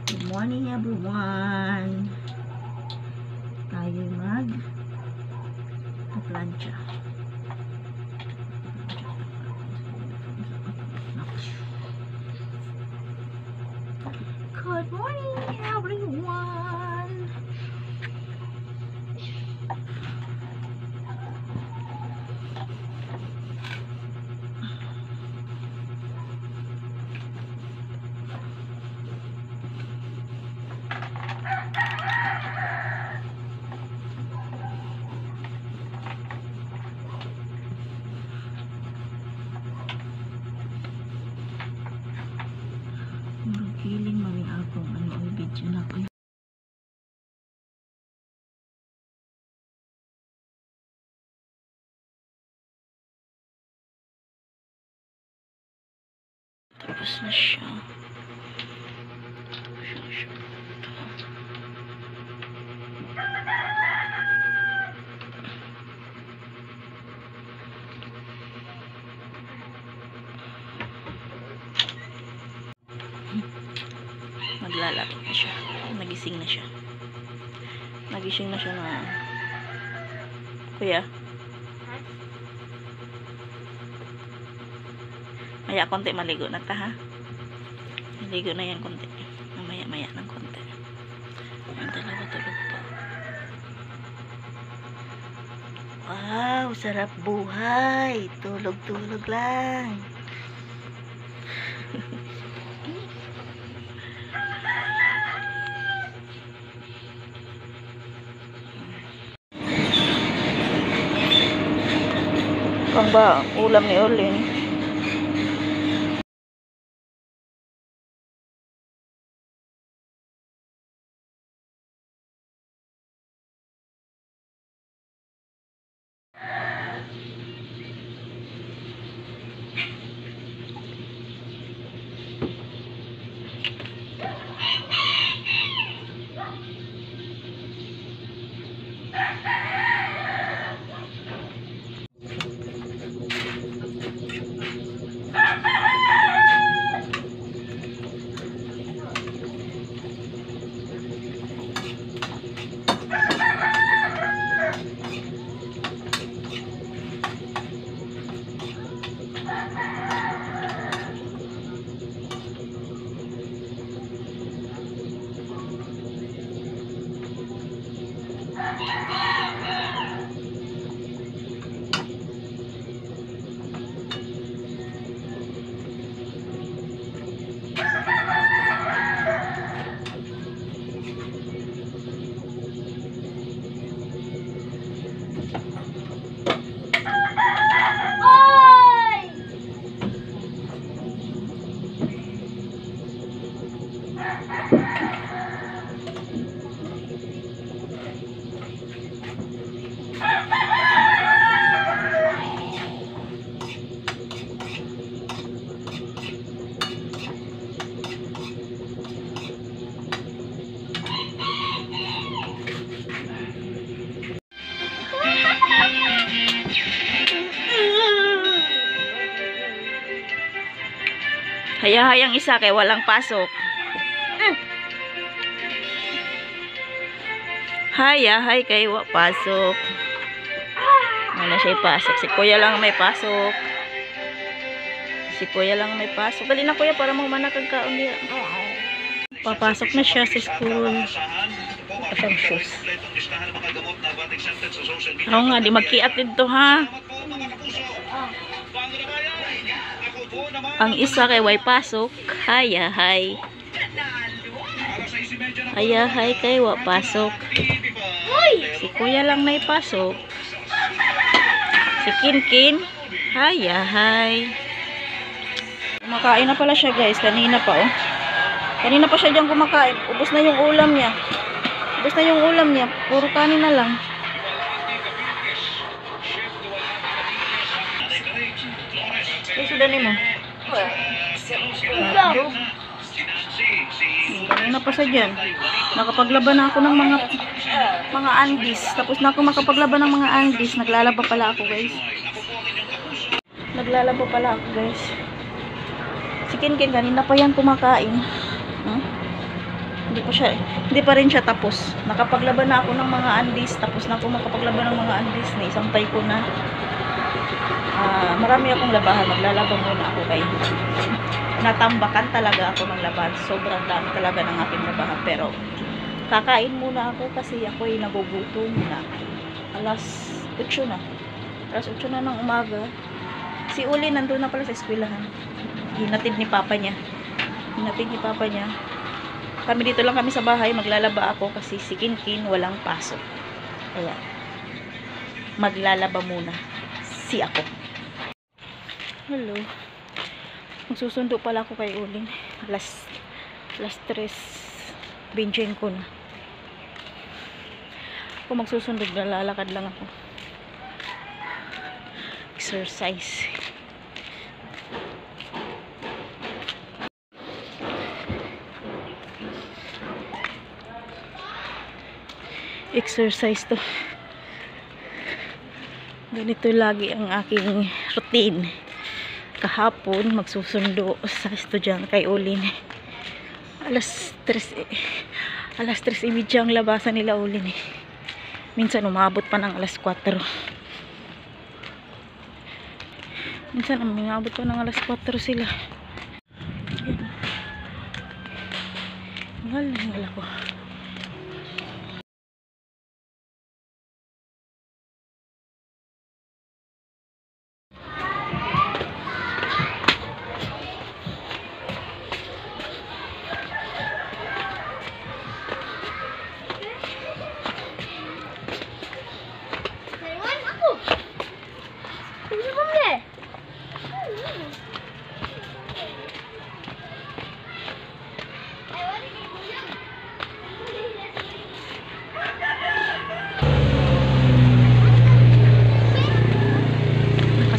Good morning everyone. Tayo mag-plancha. Good morning everyone. Feeling mami akong video na ko. Tapos na siya. Maglalapit na siya. Nagising na siya. Nagising na siya na. Kuya? Maya konti maligo na ta ha. Maligo na yan konti. Mamaya ng konti. Ang dalawa tulog pa. Wow, sarap buhay. Tulog-tulog lang. Kung ba ulam ni Olin? Hayahayang isa kay walang pasok. Hayahay kay wa pasok. Ano siya ipasok? Si kuya lang may pasok. Si kuya lang may pasok. Dali na kuya para mahuman kag kaon diya. Papasok na siya sa school. Pasang shoes. Oo nga, di magkiat dito ha. Ang isa kay way pasok. Hayahay. Hayahay kay wa pasok. Si kuya lang may pasok. Si Kinkin. Hayahay. Kumakain na pala siya guys. Kanina pa oh. Kanina pa siya dyan kumakain. Ubos na yung ulam niya. Ubos na yung ulam niya. Puro kanin na lang. Ay, sudanin mo. Kanina pa siya dyan. Nakapaglaban na ako ng mga andis. Tapos na ako makapaglaban ng mga andis. Naglalaba pala ako guys. Naglalaba pala ako guys. Si Kinkin kanina pa yan kumakain. Hindi pa rin siya tapos. Nakapaglaban na ako ng mga undies. Tapos na ako makapaglaban ng mga undies. Naisampay ko na. Marami akong labahan. Maglalaba muna ako kay natambakan talaga ako ng laban. Sobrang dami talaga ng aking labahan. Pero kakain muna ako kasi ako'y nagugutom na. Alas 8 na. Alas 8 na ng umaga. Si Uli nandun na pala sa eskwelahan. Hinatid ni Papa niya. Kami dito lang kami sa bahay. Maglalaba ako kasi si Kinkin walang pasok. Kaya maglalaba muna si ako. Hello. Magsusundo pala ako kay Ulin. Alas 3. Binjeng ko na. Kung magsusundo, lalakad lang ako. Exercise. Exercise to. Ganito lagi ang aking routine. Kahapon magsusundo sa estudyante kay Ulin. Alas 3 ang labasan nila Ulin. Minsan umabot pa ng alas 4. Minsan umabot pa ng alas 4 sila. Mahal ako.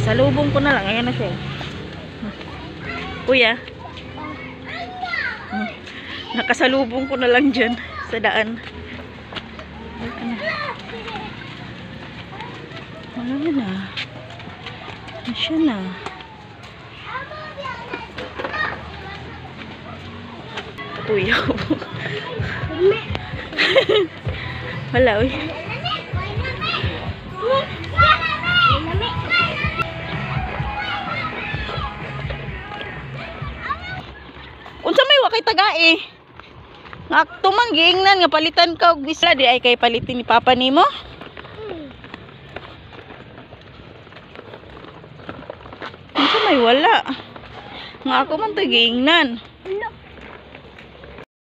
Salubong ko na lang. Ayan na siya. Kuya. Nakasalubong ko na lang dyan sa daan. Wala na. Siya na. Kuya ko. Wala uy. Unsa may wa kay tagai? Nga tumanggingnan nga palitan ka og bisla di ay kay palitin ni Papa nimo. Unsa may wala? Nga ako man tagingnan.